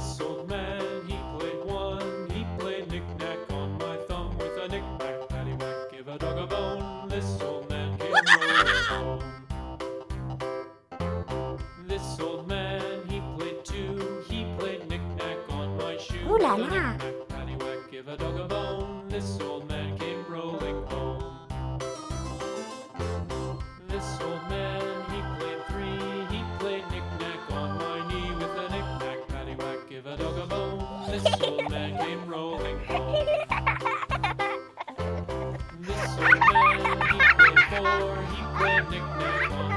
This old man, he played one. He played knick-knack on my thumb with a knick-knack, paddywhack, give a dog a bone. This old man came rolling home. This old man, he played two. He played knick-knack on my shoe. Ooh la with a la. knick-knack, paddywhack, give a dog a bone. This old man came rolling home. This old man, he played three. He played knick-knack on my knee with a knick-knack, paddywhack, give a dog a bone. This old man came rolling home. This old man, he played four. He played knick-knack on